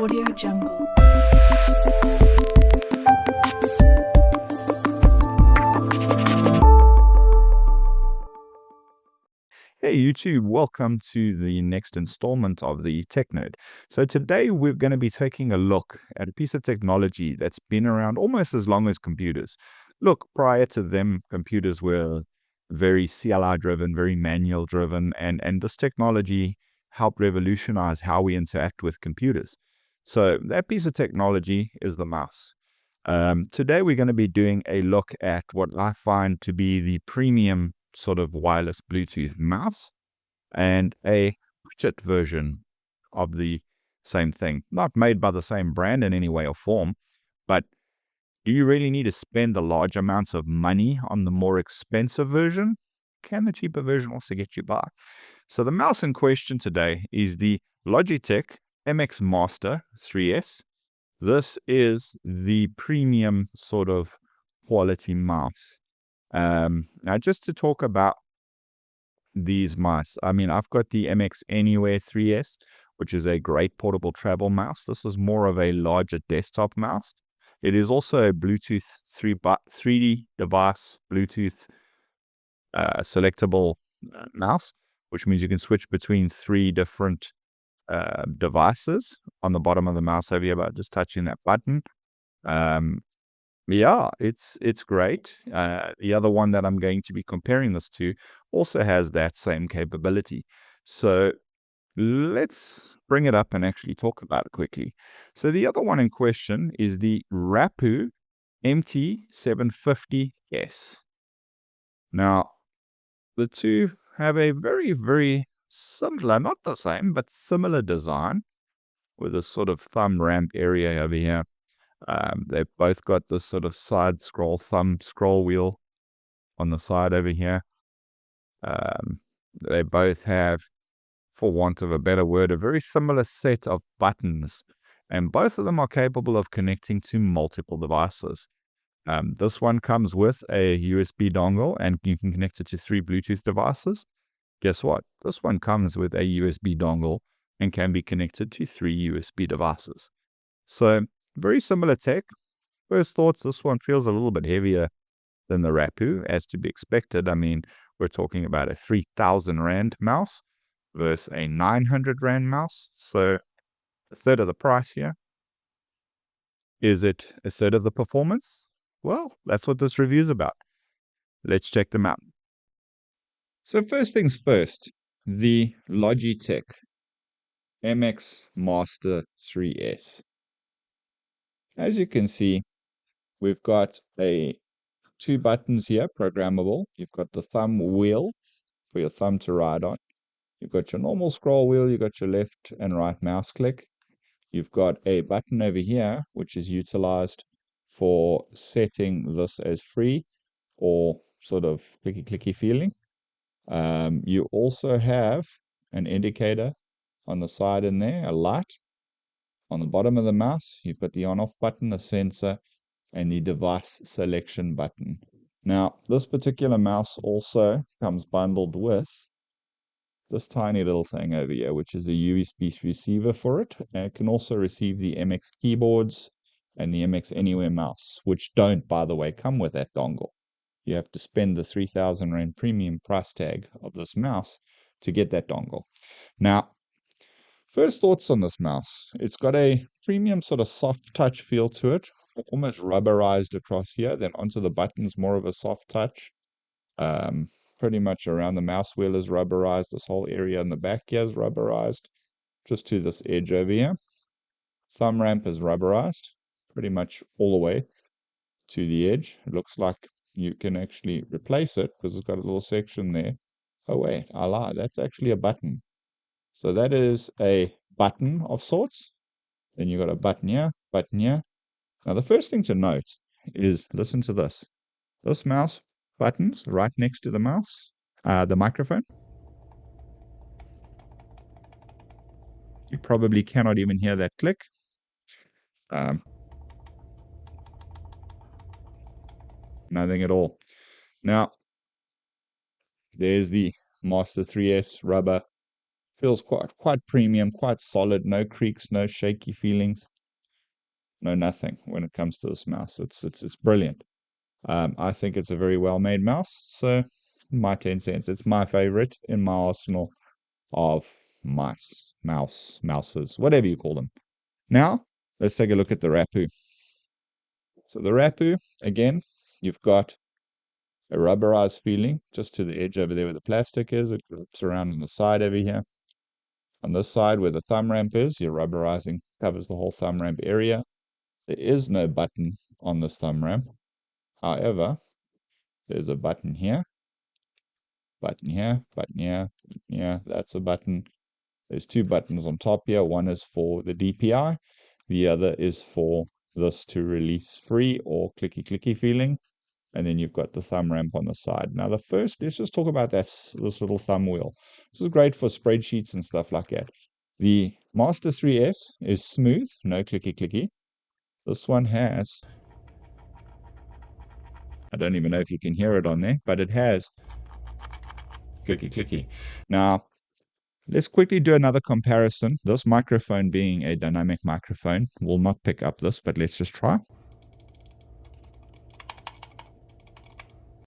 Audio Jungle. Hey YouTube, welcome to the next installment of the Tech Nerd. So today we're going to be taking a look at a piece of technology that's been around almost as long as computers. Look, prior to them, computers were very CLI driven, very manual driven, and this technology helped revolutionize how we interact with computers. So that piece of technology is the mouse. Today we're going to be doing a look at what I find to be the premium sort of wireless Bluetooth mouse and a widget version of the same thing. Not made by the same brand in any way or form, but do you really need to spend the large amounts of money on the more expensive version? Can the cheaper version also get you by? So the mouse in question today is the Logitech MX Master 3S. This is the premium sort of quality mouse. Now, just to talk about these mice, I mean, I've got the MX Anywhere 3S, which is a great portable travel mouse. This is more of a larger desktop mouse. It is also a Bluetooth 3D device, Bluetooth selectable mouse, which means you can switch between three different devices on the bottom of the mouse over here by just touching that button. Yeah, it's great. The other one that I'm going to be comparing this to also has that same capability. So let's bring it up and actually talk about it quickly. So the other one in question is the Rapoo MT750S. Now, the two have a very, very similar, not the same, but similar design with a sort of thumb ramp area over here. They've both got this sort of side scroll thumb scroll wheel on the side over here. They both have, for want of a better word, a very similar set of buttons, and both of them are capable of connecting to multiple devices. This one comes with a USB dongle, and you can connect it to 3 Bluetooth devices. Guess what? This one comes with a USB dongle and can be connected to 3 USB devices. So very similar tech. First thoughts, this one feels a little bit heavier than the Rapoo, as to be expected. I mean, we're talking about a 3,000 Rand mouse versus a 900 Rand mouse. So a third of the price here. Is it a third of the performance? Well, that's what this review is about. Let's check them out. So first things first, the Logitech MX Master 3S. As you can see, we've got 2 buttons here, programmable. You've got the thumb wheel for your thumb to ride on. You've got your normal scroll wheel. You've got your left and right mouse click. You've got a button over here, which is utilized for setting this as free or sort of clicky feeling. You also have an indicator on the side in there, a light. On the bottom of the mouse, you've got the on-off button, the sensor, and the device selection button. Now, this particular mouse also comes bundled with this tiny little thing over here, which is a USB receiver for it. And it can also receive the MX keyboards and the MX Anywhere mouse, which don't, by the way, come with that dongle. You have to spend the 3,000 Rand premium price tag of this mouse to get that dongle. Now, first thoughts on this mouse. It's got a premium sort of soft touch feel to it, almost rubberized across here. Then onto the buttons, more of a soft touch. Pretty much around the mouse wheel is rubberized. This whole area in the back here is rubberized, just to this edge over here. Thumb ramp is rubberized, pretty much all the way to the edge. It looks like you can actually replace it because it's got a little section there. Oh wait, I lied. That's actually a button. So that is a button of sorts. Then you got a button here, button here. Now the first thing to note is, listen to this. This mouse buttons right next to the mouse, the microphone. You probably cannot even hear that click. Nothing at all. Now, there's the Master 3S rubber Feels quite premium, quite solid. No creaks, no shaky feelings, no nothing when it comes to this mouse. It's brilliant. I think it's a very well-made mouse. So my 10 cents. It's my favorite in my arsenal of mouses, whatever you call them. Now, let's take a look at the Rapoo. So the Rapoo, again, you've got a rubberized feeling just to the edge over there where the plastic is. It grips around on the side over here. On this side where the thumb ramp is, your rubberizing covers the whole thumb ramp area. There is no button on this thumb ramp. However, there's a button here, button here, button here, button here. That's a button. There's two buttons on top here. One is for the DPI. The other is for this to release free or clicky feeling. And then you've got the thumb ramp on the side. Now the first, let's just talk about this little thumb wheel. This is great for spreadsheets and stuff like that. The Master 3S is smooth, no clicky. This one has, I don't even know if you can hear it on there, but it has clicky. Now, let's quickly do another comparison. This microphone being a dynamic microphone will not pick up this, but let's just try.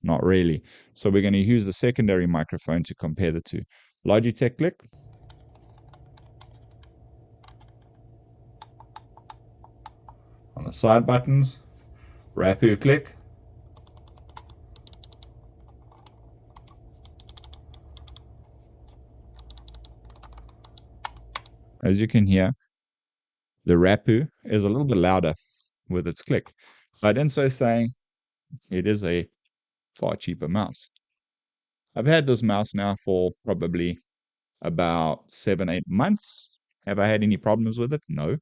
Not really. So we're going to use the secondary microphone to compare the two. Logitech click. On the side buttons, Rapoo click. As you can hear, the Rapoo is a little bit louder with its click. But in so saying, it is a far cheaper mouse. I've had this mouse now for probably about 7-8 months. Have I had any problems with it? No.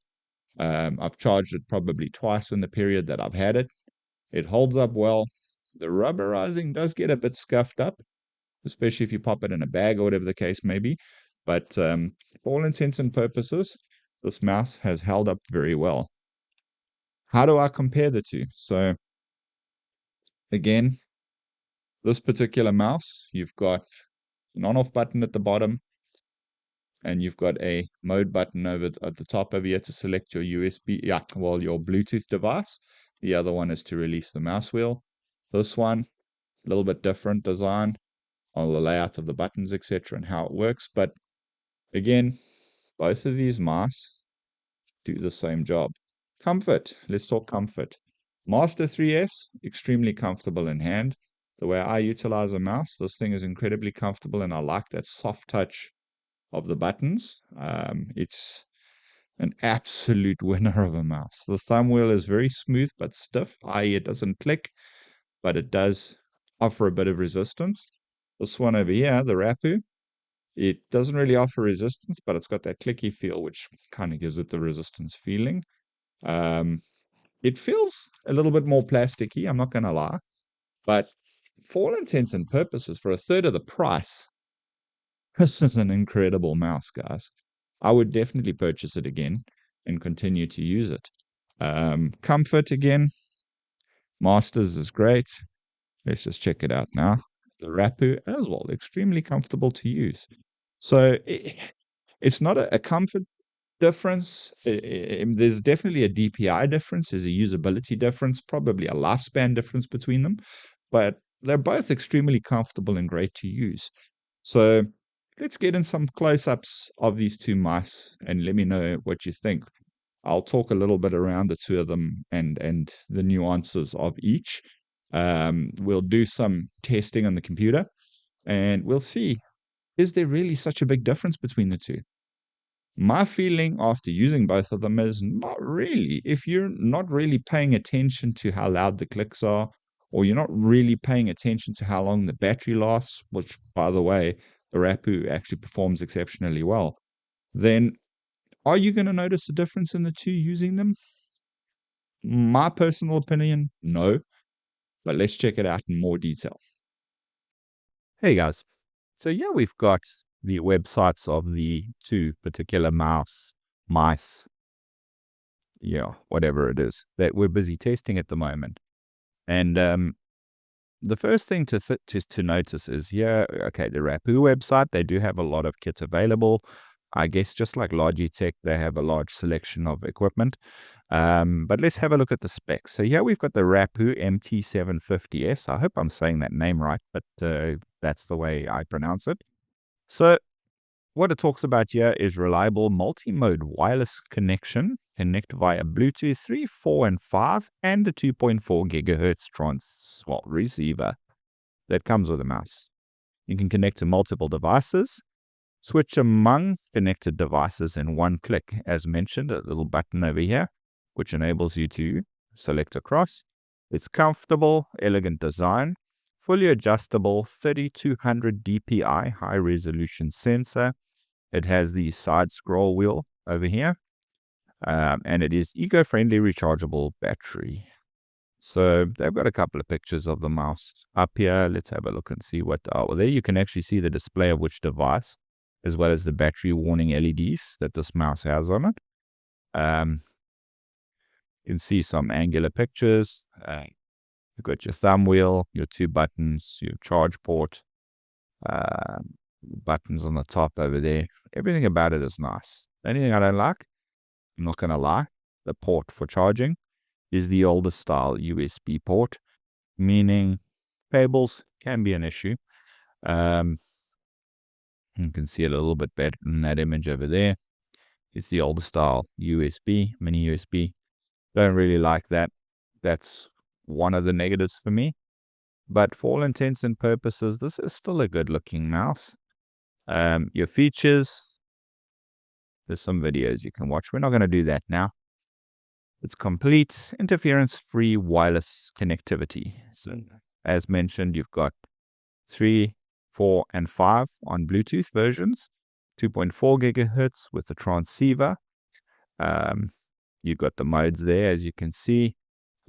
I've charged it probably twice in the period that I've had it. It holds up well. The rubberizing does get a bit scuffed up, especially if you pop it in a bag or whatever the case may be. But for all intents and purposes, this mouse has held up very well. How do I compare the two? So again, this particular mouse, you've got an on-off button at the bottom, and you've got a mode button over at the top over here to select your USB, your Bluetooth device. The other one is to release the mouse wheel. This one, a little bit different design on the layout of the buttons, etc., and how it works. But again, both of these mice do the same job. Comfort. Let's talk comfort. Master 3S, extremely comfortable in hand. The way I utilize a mouse, this thing is incredibly comfortable, and I like that soft touch of the buttons. It's an absolute winner of a mouse. The thumb wheel is very smooth but stiff, i.e. it doesn't click, but it does offer a bit of resistance. This one over here, the Rapoo, it doesn't really offer resistance, but it's got that clicky feel, which kind of gives it the resistance feeling. It feels a little bit more plasticky, I'm not going to lie, but for all intents and purposes, for a third of the price, this is an incredible mouse, guys. I would definitely purchase it again and continue to use it. Comfort again. Masters is great. Let's just check it out now. The Rapoo as well, extremely comfortable to use. So it's not a comfort difference. There's definitely a DPI difference. There's a usability difference, probably a lifespan difference between them. But they're both extremely comfortable and great to use. So let's get in some close-ups of these two mice and let me know what you think. I'll talk a little bit around the two of them and the nuances of each. We'll do some testing on the computer and we'll see, is there really such a big difference between the two? My feeling after using both of them is not really. If you're not really paying attention to how loud the clicks are, or you're not really paying attention to how long the battery lasts, which, by the way, the Rapoo actually performs exceptionally well, then are you going to notice a difference in the two using them? My personal opinion, no. But let's check it out in more detail. Hey guys. So yeah, we've got the websites of the two particular mice, whatever it is, that we're busy testing at the moment. And the first thing to notice is, okay, the Rapoo website, they do have a lot of kits available. I guess just like Logitech, they have a large selection of equipment. But let's have a look at the specs. So here we've got the Rapoo MT750S. I hope I'm saying that name right, but that's the way I pronounce it. So what it talks about here is reliable multi-mode wireless connection. Connect via Bluetooth 3, 4, and 5, and a 2.4 gigahertz receiver that comes with a mouse. You can connect to multiple devices, switch among connected devices in one click. As mentioned, a little button over here, which enables you to select across. It's comfortable, elegant design, fully adjustable 3200 dpi high-resolution sensor. It has the side scroll wheel over here, and it is eco-friendly rechargeable battery. So they've got a couple of pictures of the mouse up here. Let's have a look and see what there you can actually see the display of which device, as well as the battery warning LEDs that this mouse has on it. You can see some angular pictures. You've got your thumb wheel, your 2 buttons, your charge port, buttons on the top over there. Everything about it is nice. The only thing I don't like, I'm not going to lie, the port for charging is the older style USB port, meaning cables can be an issue. You can see it a little bit better in that image over there. It's the older style USB, mini USB. Don't really like that. That's one of the negatives for me. But for all intents and purposes, this is still a good looking mouse. Your features, there's some videos you can watch. We're not going to do that now. It's complete interference-free wireless connectivity. So as mentioned, you've got 3, 4, and 5 on Bluetooth versions, 2.4 gigahertz with the transceiver. You've got the modes there, as you can see.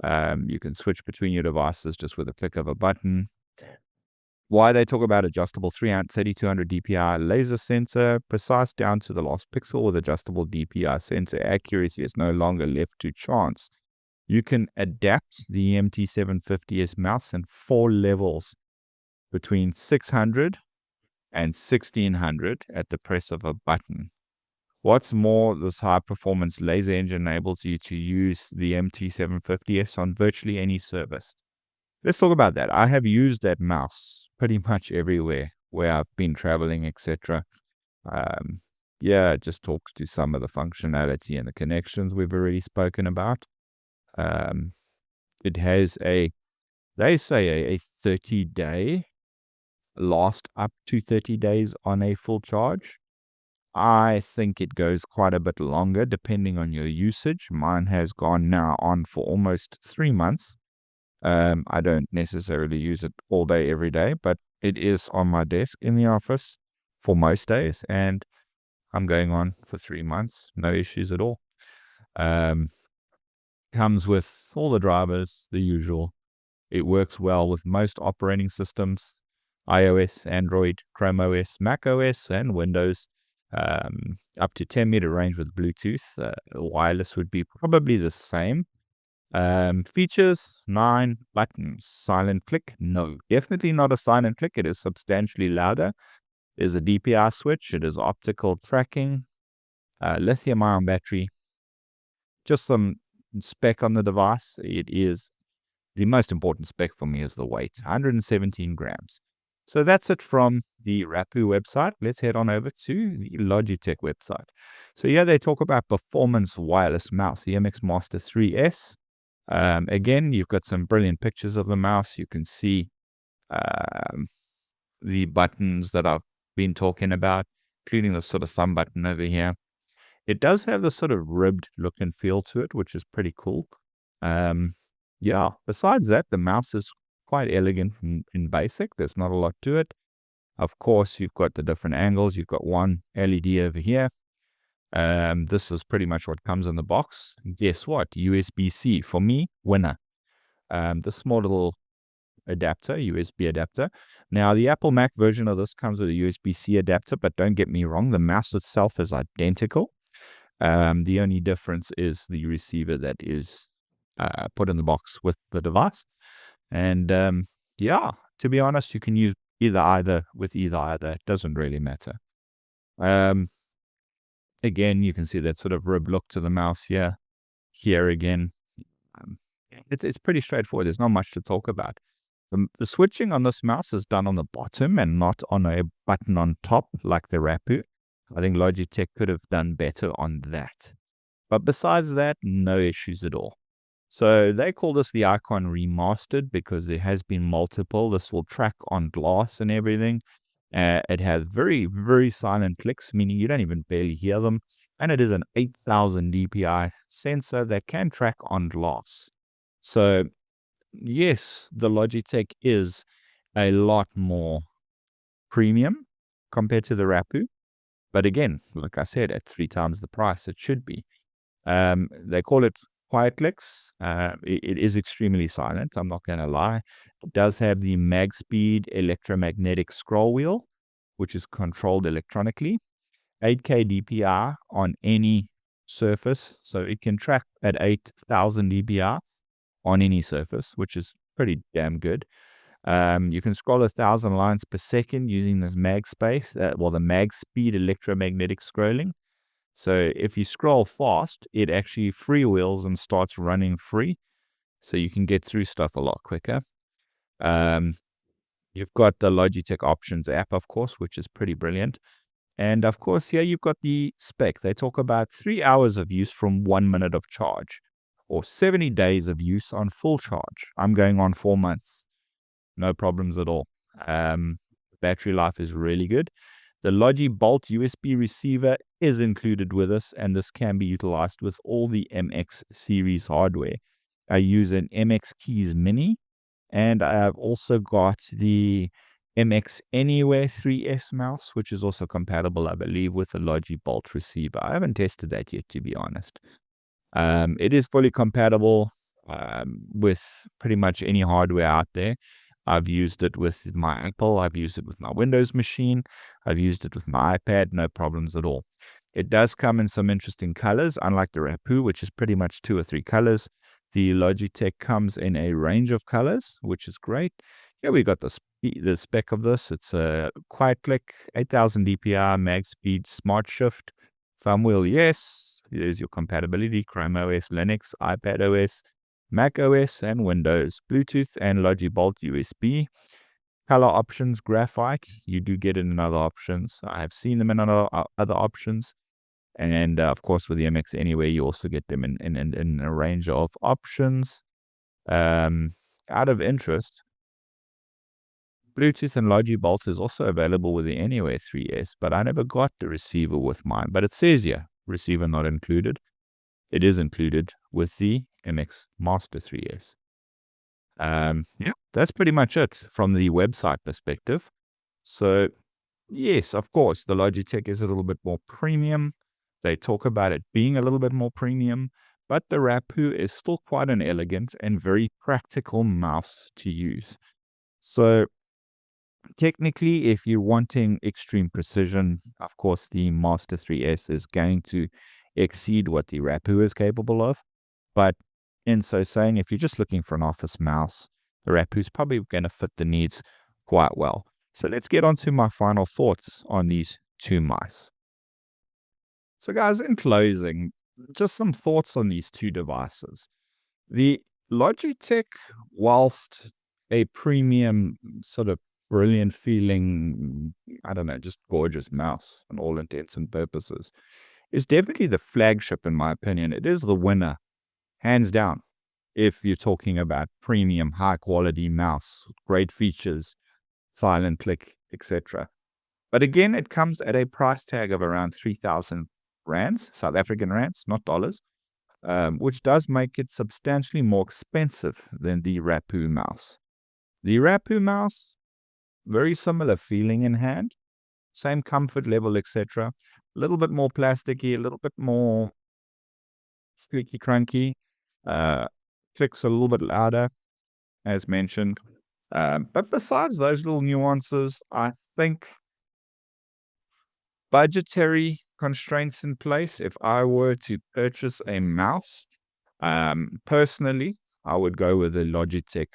You can switch between your devices just with a click of a button. Why they talk about adjustable 3200 dpi laser sensor, precise down to the last pixel with adjustable dpi sensor accuracy is no longer left to chance. You can adapt the MT750S mouse in 4 levels between 600 and 1600 at the press of a button. What's more, this high-performance laser engine enables you to use the MT750S on virtually any service. Let's talk about that. I have used that mouse pretty much everywhere where I've been traveling, etc. It just talks to some of the functionality and the connections we've already spoken about. It has they say a 30-day, last up to 30 days on a full charge. I think it goes quite a bit longer depending on your usage. Mine has gone now on for almost 3 months. I don't necessarily use it all day, every day, but it is on my desk in the office for most days, and I'm going on for 3 months. No issues at all. Comes with all the drivers, the usual. It works well with most operating systems, iOS, Android, Chrome OS, Mac OS, and Windows. Up to 10 meter range with Bluetooth. Wireless would be probably the same. Features, 9 buttons. Silent click, no. Definitely not a silent click. It is substantially louder. There's a DPI switch. It is optical tracking. Lithium-ion battery. Just some spec on the device. It is the most important spec for me is the weight, 117 grams. So that's it from the Rapoo website. Let's head on over to the Logitech website. So here they talk about performance wireless mouse, the MX Master 3S. Again, you've got some brilliant pictures of the mouse. You can see the buttons that I've been talking about, including the sort of thumb button over here. It does have the sort of ribbed look and feel to it, which is pretty cool. Besides that, the mouse is quite elegant and basic. There's not a lot to it. Of course, you've got the different angles. You've got one LED over here. This is pretty much what comes in the box. Guess what? USB-C. For me, winner. The small little adapter, USB adapter. Now, the Apple Mac version of this comes with a USB-C adapter, but don't get me wrong, the mouse itself is identical. The only difference is the receiver that is put in the box with the device. And Yeah, to be honest, you can use either with either. It doesn't really matter. Um, Again, you can see that sort of rib look to the mouse here. Here again, um, it's pretty straightforward. There's not much to talk about. The switching on this mouse is done on the bottom and not on a button on top like the Rapoo. I think Logitech could have done better on that. But besides that, no issues at all. So they call this the Icon Remastered because there has been multiple. This will track on glass and everything. It has very, very silent clicks, meaning you don't even barely hear them. And it is an 8000 dpi sensor that can track on glass. So yes, the Logitech is a lot more premium compared to the Rapoo. But again, like I said, at 3 times the price, it should be. They call it quiet clicks. It is extremely silent, I'm not going to lie. It does have the MagSpeed electromagnetic scroll wheel, which is controlled electronically. 8K DPI on any surface. So it can track at 8000 DPI on any surface, which is pretty damn good. You can scroll 1,000 lines per second using this the MagSpeed electromagnetic scrolling. So if you scroll fast, it actually freewheels and starts running free. So you can get through stuff a lot quicker. You've got the Logitech Options app, of course, which is pretty brilliant. And of course, here you've got the spec. They talk about 3 hours of use from 1 minute of charge, or 70 days of use on full charge. I'm going on 4 months. No problems at all. Battery life is really good. The Logibolt USB receiver is included with this, and this can be utilized with all the MX series hardware. I use an MX Keys Mini, and I have also got the MX Anywhere 3S mouse, which is also compatible, I believe, with the Logibolt receiver. I haven't tested that yet, to be honest. It is fully compatible with pretty much any hardware out there. I've used it with my Apple. I've used it with my Windows machine. I've used it with my iPad. No problems at all. It does come in some interesting colors, unlike the Rapoo, which is pretty much 2 or 3 colors. The Logitech comes in a range of colors, which is great. Here we got the spec of this. It's a quiet click, 8000 DPI, MagSpeed, Smart Shift, thumb wheel, yes. Here's your compatibility, Chrome OS, Linux, iPad OS, Mac OS, and Windows, Bluetooth, and Logibolt USB. Color options, graphite. You do get it in other options. I have seen them in other options. And of course, with the MX Anywhere, you also get them in a range of options. Out of interest, Bluetooth and Logibolt is also available with the Anywhere 3S, but I never got the receiver with mine. But it says here, receiver not included. It is included with the MX Master 3S. Yeah, that's pretty much it from the website perspective. So, yes, of course, the Logitech is a little bit more premium. They talk about it being a little bit more premium, but the Rapoo is still quite an elegant and very practical mouse to use. So, technically, if you're wanting extreme precision, of course, the Master 3S is going to exceed what the Rapoo is capable of. But in so saying, if you're just looking for an office mouse, the Rapoo is probably going to fit the needs quite well. So let's get on to my final thoughts on these two mice. So guys, in closing, just some thoughts on these two devices. The Logitech, whilst a premium sort of brilliant feeling, I don't know, just gorgeous mouse on all intents and purposes, is definitely the flagship in my opinion. It is the winner, hands down, if you're talking about premium, high quality mouse, great features, silent click, etc. But again, it comes at a price tag of around 3,000 rands, South African rands, not dollars, which does make it substantially more expensive than the Rapoo mouse. The Rapoo mouse, very similar feeling in hand, same comfort level, etc. A little bit more plasticky, a little bit more squeaky cranky, clicks a little bit louder, as mentioned. But besides those little nuances, I think budgetary constraints in place, if I were to purchase a mouse, personally, I would go with the Logitech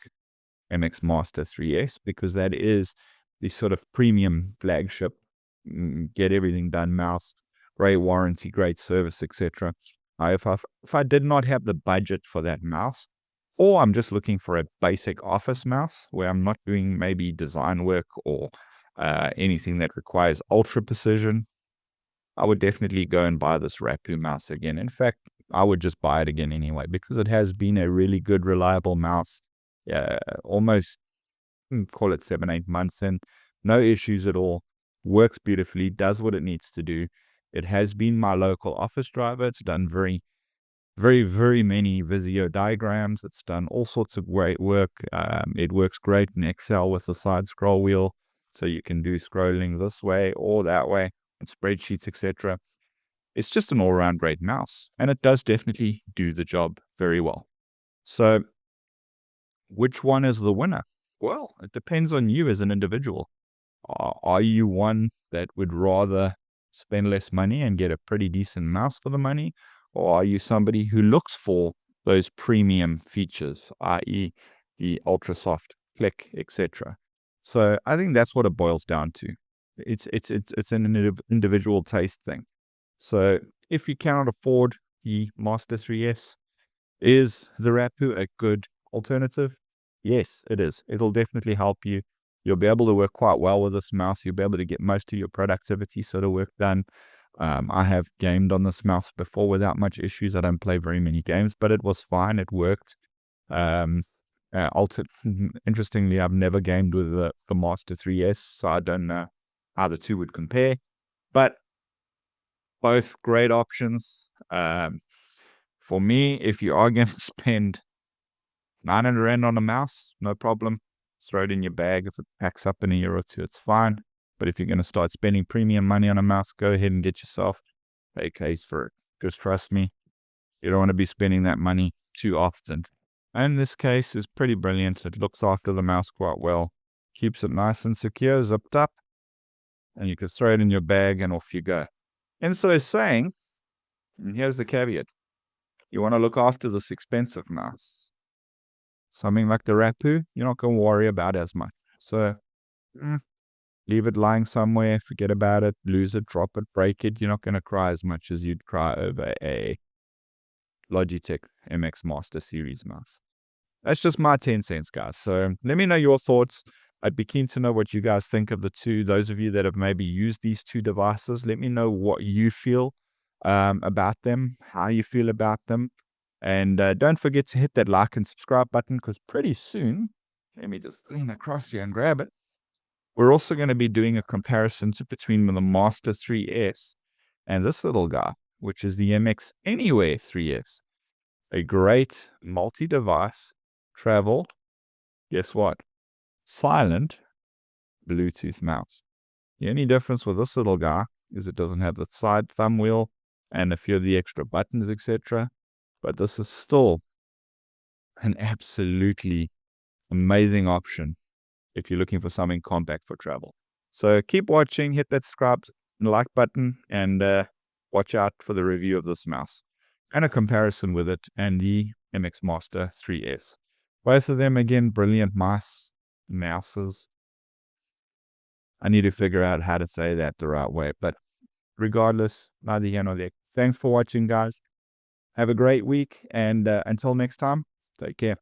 MX Master 3S, because that is the sort of premium flagship, get everything done mouse, great warranty, great service, etc. If I did not have the budget for that mouse, or I'm just looking for a basic office mouse where I'm not doing maybe design work or anything that requires ultra precision, I would definitely go and buy this Rapoo mouse again. In fact, I would just buy it again anyway, because it has been a really good, reliable mouse. Almost, call it 7-8 months in, no issues at all. Works beautifully, does what it needs to do. It has been my local office driver. It's done very, very many Visio diagrams. It's done all sorts of great work. It works great in Excel with the side scroll wheel, so you can do scrolling this way or that way, and spreadsheets, etc. It's just an all-around great mouse, and it does definitely do the job very well. So which one is the winner? Well, it depends on you as an individual. Are you one that would rather spend less money and get a pretty decent mouse for the money? Or are you somebody who looks for those premium features, i.e. the ultra soft click, etc.? So I think that's what it boils down to. It's an individual taste thing. So if you cannot afford the Master 3S, is the Rapoo a good alternative? Yes, it is. It'll definitely help you. You'll be able to work quite well with this mouse. You'll be able to get most of your productivity sort of work done. I have gamed on this mouse before without much issues. I don't play very many games, but it was fine. It worked. Interestingly, I've never gamed with the Master 3S, so I don't know how the two would compare. But both great options. For me, if you are going to spend 900 Rand on a mouse, no problem. Throw it in your bag. If it packs up in a year or two, it's fine. But if you're going to start spending premium money on a mouse, go ahead and get yourself a case for it. Because trust me, you don't want to be spending that money too often. And this case is pretty brilliant. It looks after the mouse quite well. Keeps it nice and secure, zipped up. And you can throw it in your bag and off you go. And so saying, and here's the caveat. You want to look after this expensive mouse. Something like the Rapoo, you're not going to worry about as much. So leave it lying somewhere, forget about it, lose it, drop it, break it. You're not going to cry as much as you'd cry over a Logitech MX Master series mouse. That's just my 10 cents, guys. So let me know your thoughts. I'd be keen to know what you guys think of the two. Those of you that have maybe used these two devices, let me know what you feel about them, how you feel about them. And don't forget to hit that like and subscribe button, because pretty soon, let me just lean across here and grab it. We're also going to be doing a comparison between the Master 3S and this little guy, which is the MX Anywhere 3S. A great multi-device travel, guess what? Silent Bluetooth mouse. The only difference with this little guy is it doesn't have the side thumb wheel and a few of the extra buttons, etc. But this is still an absolutely amazing option if you're looking for something compact for travel. So keep watching, hit that subscribe and like button, and watch out for the review of this mouse and a comparison with it and the MX Master 3S. Both of them, again, brilliant mouses. I need to figure out how to say that the right way, but regardless, neither here nor there. Thanks for watching, guys. Have a great week, and until next time, take care.